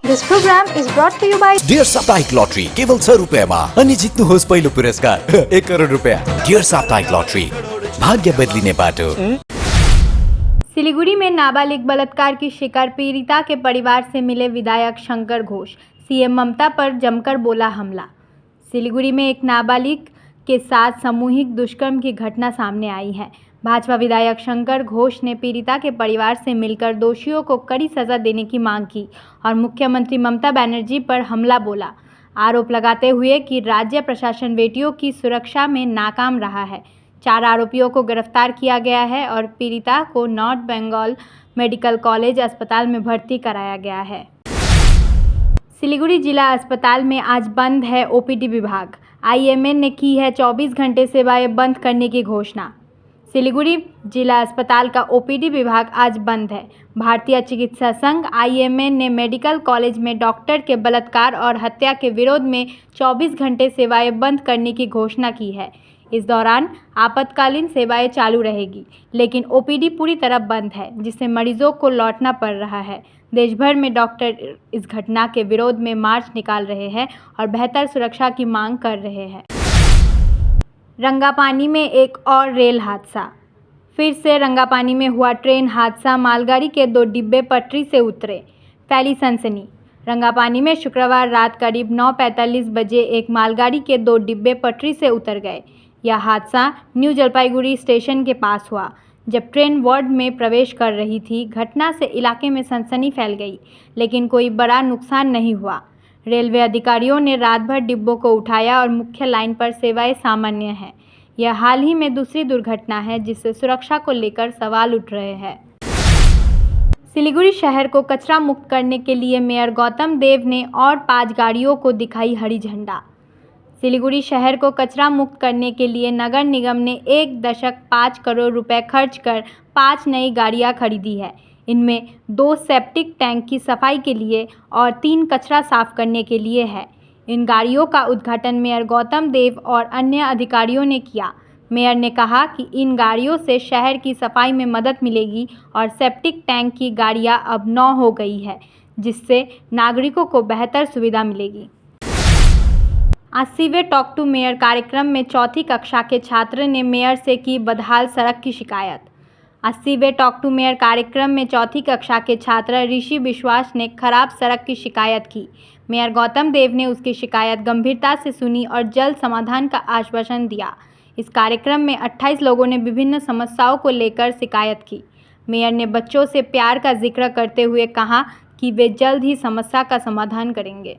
This program is brought to you by dear साप्ताहिक lottery केवल 100 रुपियाँमा अनि जित्नुहोस् पहिलो पुरस्कार 1 करोड रुपियाँ। डियर साप्ताहिक लॉटरी, भाग्य बदलिने बाटो। सिलीगुड़ी में नाबालिग बलात्कार की शिकार पीड़िता के परिवार से मिले विधायक शंकर घोष, सीएम ममता पर जमकर बोला हमला। सिलीगुड़ी में एक नाबालिग के साथ सामूहिक दुष्कर्म की घटना सामने आई है। भाजपा विधायक शंकर घोष ने पीड़िता के परिवार से मिलकर दोषियों को कड़ी सजा देने की मांग की और मुख्यमंत्री ममता बनर्जी पर हमला बोला, आरोप लगाते हुए कि राज्य प्रशासन बेटियों की सुरक्षा में नाकाम रहा है। 4 आरोपियों को गिरफ्तार किया गया है और पीड़िता को नॉर्थ बंगाल मेडिकल कॉलेज अस्पताल में भर्ती कराया गया है। सिलीगुड़ी जिला अस्पताल में आज बंद है ओपीडी विभाग। आईएमए ने की है 24 घंटे सेवाएं बंद करने की घोषणा। सिलीगुड़ी जिला अस्पताल का ओपीडी विभाग आज बंद है। भारतीय चिकित्सा संघ आईएमए ने मेडिकल कॉलेज में डॉक्टर के बलात्कार और हत्या के विरोध में 24 घंटे सेवाएं बंद करने की घोषणा की है। इस दौरान आपातकालीन सेवाएं चालू रहेगी, लेकिन ओपीडी पूरी तरह बंद है, जिससे मरीजों को लौटना पड़ रहा है। देश भर में डॉक्टर इस घटना के विरोध में मार्च निकाल रहे हैं और बेहतर सुरक्षा की मांग कर रहे हैं। रंगापानी में एक और रेल हादसा। फिर से रंगापानी में हुआ ट्रेन हादसा। मालगाड़ी के 2 डिब्बे पटरी से उतरे, फैली सनसनी। रंगापानी में शुक्रवार रात करीब 9:45 बजे एक मालगाड़ी के 2 डिब्बे पटरी से उतर गए। यह हादसा न्यू जलपाईगुड़ी स्टेशन के पास हुआ, जब ट्रेन वार्ड में प्रवेश कर रही थी। घटना से इलाके में सनसनी फैल गई, लेकिन कोई बड़ा नुकसान नहीं हुआ। रेलवे अधिकारियों ने रात भर डिब्बों को उठाया और मुख्य लाइन पर सेवाएं सामान्य हैं। यह हाल ही में दूसरी दुर्घटना है, जिससे सुरक्षा को लेकर सवाल उठ रहे हैं। सिलीगुड़ी शहर को कचरा मुक्त करने के लिए मेयर गौतम देव ने और 5 गाड़ियों को दिखाई हरी झंडा। सिलीगुड़ी शहर को कचरा मुक्त करने के लिए नगर निगम ने 1.5 करोड़ रुपए खर्च कर 5 नई गाड़ियां खरीदी है। इनमें 2 सेप्टिक टैंक की सफाई के लिए और 3 कचरा साफ करने के लिए है। इन गाड़ियों का उद्घाटन मेयर गौतम देव और अन्य अधिकारियों ने किया। मेयर ने कहा कि इन गाड़ियों से शहर की सफाई में मदद मिलेगी और सेप्टिक टैंक की गाड़ियां अब 9 हो गई है, जिससे नागरिकों को बेहतर सुविधा मिलेगी। 80वें टॉक टू मेयर कार्यक्रम में 4ठी कक्षा के छात्र ने मेयर से की बदहाल सड़क की शिकायत। 80वें टॉक टू मेयर कार्यक्रम में 4ठी कक्षा के छात्र ऋषि विश्वास ने खराब सड़क की शिकायत की। मेयर गौतम देव ने उसकी शिकायत गंभीरता से सुनी और जल्द समाधान का आश्वासन दिया। इस कार्यक्रम में 28 लोगों ने विभिन्न समस्याओं को लेकर शिकायत की। मेयर ने बच्चों से प्यार का जिक्र करते हुए कहा कि वे जल्द ही समस्या का समाधान करेंगे।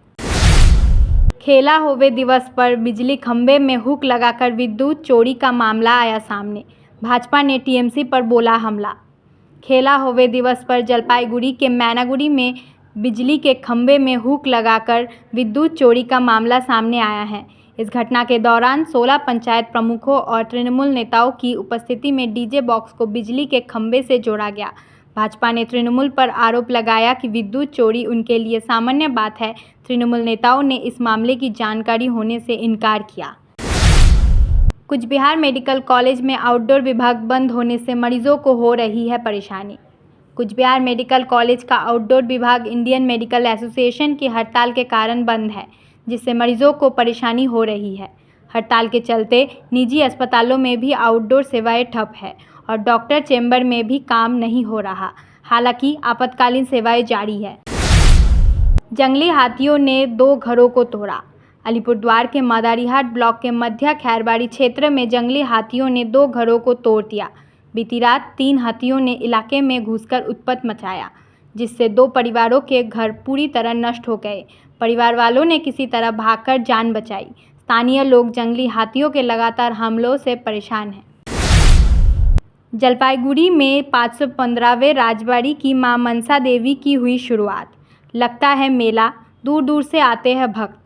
खेला होवे दिवस पर बिजली खंभे में हुक लगाकर विद्युत चोरी का मामला आया सामने। भाजपा ने टीएमसी पर बोला हमला। खेला होवे दिवस पर जलपाईगुड़ी के मैनागुड़ी में बिजली के खंभे में हुक लगाकर विद्युत चोरी का मामला सामने आया है। इस घटना के दौरान 16 पंचायत प्रमुखों और तृणमूल नेताओं की उपस्थिति में डीजे बॉक्स को बिजली के खंभे से जोड़ा गया। भाजपा ने तृणमूल पर आरोप लगाया कि विद्युत चोरी उनके लिए सामान्य बात है। तृणमूल नेताओं ने इस मामले की जानकारी होने से इनकार किया। कुछ बिहार मेडिकल कॉलेज में आउटडोर विभाग बंद होने से मरीजों को हो रही है परेशानी। कुछ बिहार मेडिकल कॉलेज का आउटडोर विभाग इंडियन मेडिकल एसोसिएशन की हड़ताल के कारण बंद है, जिससे मरीजों को परेशानी हो रही है। हड़ताल के चलते निजी अस्पतालों में भी आउटडोर सेवाएं ठप है और डॉक्टर चैम्बर में भी काम नहीं हो रहा। हालांकि आपातकालीन सेवाएं जारी है। जंगली हाथियों ने 2 घरों को तोड़ा। अलीपुरद्वार के मादारीहाट ब्लॉक के मध्य खैरबाड़ी क्षेत्र में जंगली हाथियों ने 2 घरों को तोड़ दिया। बीती रात 3 हाथियों ने इलाके में घुसकर उत्पात मचाया, जिससे 2 परिवारों के घर पूरी तरह नष्ट हो गए। परिवार वालों ने किसी तरह भागकर जान बचाई। स्थानीय लोग जंगली हाथियों के लगातार हमलों से परेशान हैं। जलपाईगुड़ी में 515वें राजबाड़ी की मां मनसा देवी की हुई शुरुआत। लगता है मेला, दूर दूर से आते हैं भक्त।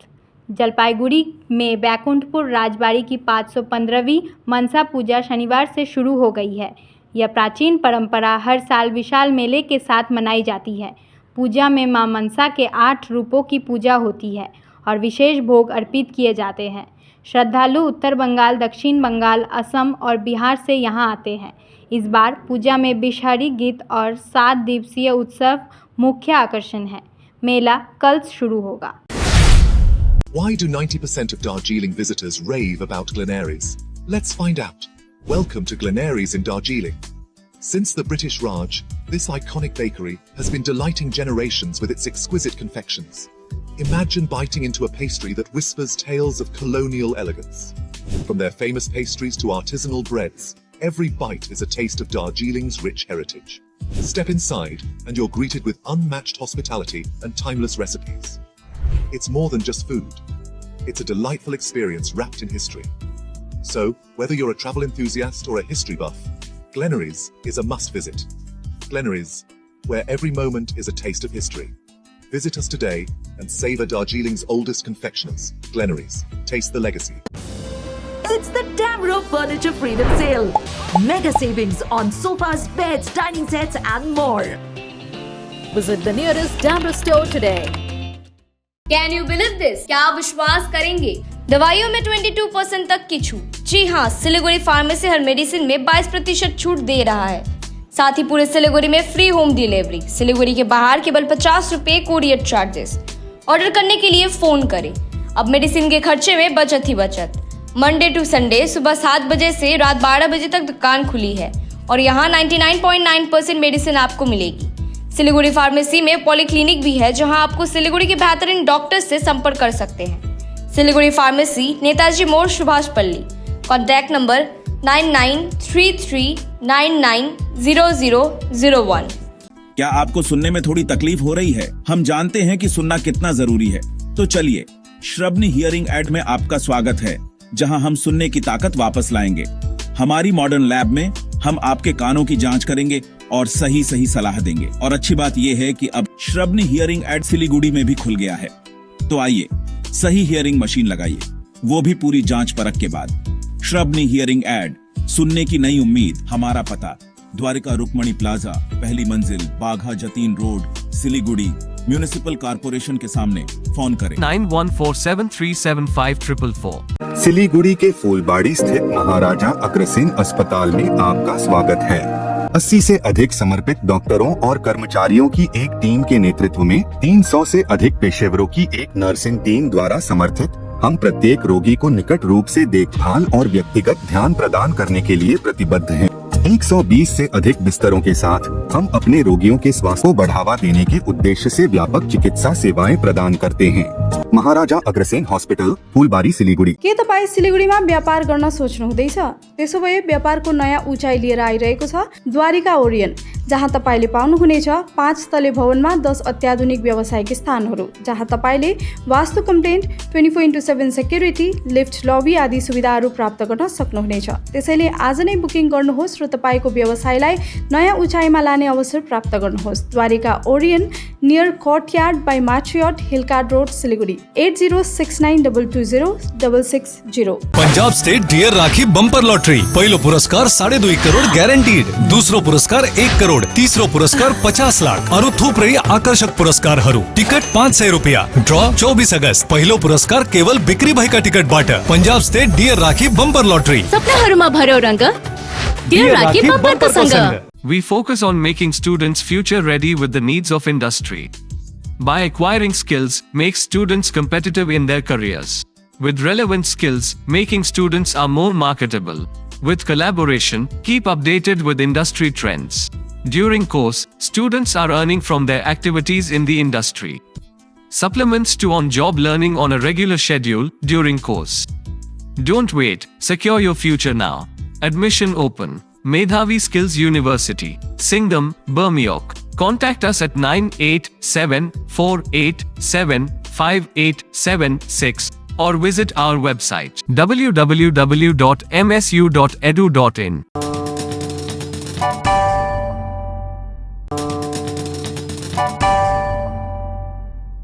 जलपाईगुड़ी में बैकुंठपुर राजबाड़ी की 515वीं मनसा पूजा शनिवार से शुरू हो गई है। यह प्राचीन परंपरा हर साल विशाल मेले के साथ मनाई जाती है। पूजा में मां मनसा के 8 रूपों की पूजा होती है और विशेष भोग अर्पित किए जाते हैं। श्रद्धालु उत्तर बंगाल, दक्षिण बंगाल, असम और बिहार से यहां आते हैं। इस बार पूजा में बिशहरी गीत और 7 दिवसीय उत्सव मुख्य आकर्षण है। मेला कल शुरू होगा। Why do 90% of Darjeeling visitors rave about Glenaries? Let's find out. Welcome to Glenaries in Darjeeling. Since the British Raj, this iconic bakery has been delighting generations with its exquisite confections. Imagine biting into a pastry that whispers tales of colonial elegance. From their famous pastries to artisanal breads, every bite is a taste of Darjeeling's rich heritage. Step inside and you're greeted with unmatched hospitality and timeless recipes. It's more than just food. It's a delightful experience wrapped in history. So, whether you're a travel enthusiast or a history buff, Glenaries is a must visit. Glenaries, where every moment is a taste of history. Visit us today and savor Darjeeling's oldest confectioners. Glenaries, taste the legacy. It's the Damro Furniture Freedom Sale. Mega savings on sofas, beds, dining sets and more. Visit the nearest Damro store today. Can you believe this? क्या आप विश्वास करेंगे? दवाइयों में 22% तक की छूट। जी हाँ, सिलीगुड़ी फार्मेसी हर मेडिसिन में 22% छूट दे रहा है। साथ ही पूरे सिलीगुड़ी में फ्री होम डिलीवरी। सिलीगुड़ी के बाहर केवल 50 रुपए कोरियर चार्जेस। ऑर्डर करने के लिए फोन करें। अब मेडिसिन के खर्चे में बचत ही बचत। मंडे टू संडे सुबह 7 बजे से रात 12 बजे तक दुकान खुली है और यहाँ 99.9% मेडिसिन आपको मिलेगी। सिलीगुड़ी फार्मेसी में पॉलीक्लिनिक भी है जहां आपको सिलीगुड़ी के बेहतरीन डॉक्टर से संपर्क कर सकते हैं। सिलीगुड़ी फार्मेसी, नेताजी मोड़, सुभाष पल्ली। Contact number 9933990001। क्या आपको सुनने में थोड़ी तकलीफ हो रही है? हम जानते हैं कि सुनना कितना जरूरी है, तो चलिए श्रवणी हियरिंग एड में आपका स्वागत है, जहां हम सुनने की ताकत वापस लाएंगे। हमारी मॉडर्न लैब में हम आपके कानों की जांच करेंगे और सही सलाह देंगे। और अच्छी बात यह है कि अब श्रवणी हियरिंग एड सिलीगुड़ी में भी खुल गया है। तो आइए सही हियरिंग मशीन लगाइए, वो भी पूरी जांच परख के बाद। श्रवणी हियरिंग एड, सुनने की नई उम्मीद। हमारा पता द्वारिका रुक्मणी प्लाजा, पहली मंजिल, Bagha Jatin road, Siliguri. Municipal corporation के सामने। फोन करें 9147375444। सिलीगुड़ी के फूलबाड़ी स्थित महाराजा अग्रसेन अस्पताल में आपका स्वागत है। 80 से अधिक समर्पित डॉक्टरों और कर्मचारियों की एक टीम के नेतृत्व में 300 से अधिक पेशेवरों की एक नर्सिंग टीम द्वारा समर्थित हम प्रत्येक रोगी को निकट रूप से देखभाल और व्यक्तिगत ध्यान प्रदान करने के लिए प्रतिबद्ध हैं। 120 से अधिक बिस्तरों के साथ हम अपने रोगियों के स्वास्थ्य को बढ़ावा देने के उद्देश्य से व्यापक चिकित्सा सेवाएं प्रदान करते हैं। महाराजा अग्रसेन हॉस्पिटल, फूलबारी, सिलीगुड़ी। के तपाईँ सिलीगुडीमा व्यापार गर्न सोच्नुहुँदैछ? त्यसो भए व्यापारको नयाँ उचाइ लिएर आइरहेको छ द्वारिका ओरियन, जहाँ तपाईले पाउनुहुनेछ 5 तले भवनमा 10 अत्याधुनिक व्यावसायिक स्थानहरू, जहाँ तपाईले वास्तु कम्प्लेन्ट, 24/7 सेक्युरिटी, लिफ्ट, लबी आदि सुविधाहरू प्राप्त गर्न सक्नुहुनेछ। त्यसैले आज नै बुकिङ गर्नुहोस् र तपाईको व्यवसायलाई नयाँ उचाइमा लाने अवसर प्राप्त गर्नुहोस्। Dwarika Orion, near Courtyard by Marriott, Hill Cart Road, Siliguri. 8069220660। Punjab State Dear Rakhi Bumper Lottery. पहिलो पुरस्कार 2.5 करोड ग्यारेन्टीड, दोस्रो पुरस्कार 1 करोड, तेस्रो पुरस्कार 50 लाख, अरु थुप्रै आकर्षक पुरस्कारहरू। टिकट 500 रुपियाँ। ड्र 24 अगस्त। पहिलो पुरस्कार केवल बिक्री भएका टिकटबाट। Punjab State Dear Rakhi Bumper lottery. सपनाहरूमा भर्यो रंग, डियर राखी बम्परको सँग। We focus on making students future ready with the needs of industry. By acquiring skills, make students competitive in their careers. With relevant skills, making students are more marketable. With collaboration, keep updated with industry trends. During course, students are earning from their activities in the industry. Supplements to on-job learning on a regular schedule during course. Don't wait, secure your future now. Admission open. Medhavi Skills University, Singham, Bermioc. Contact us at 9874875876 or visit our website www.msu.edu.in.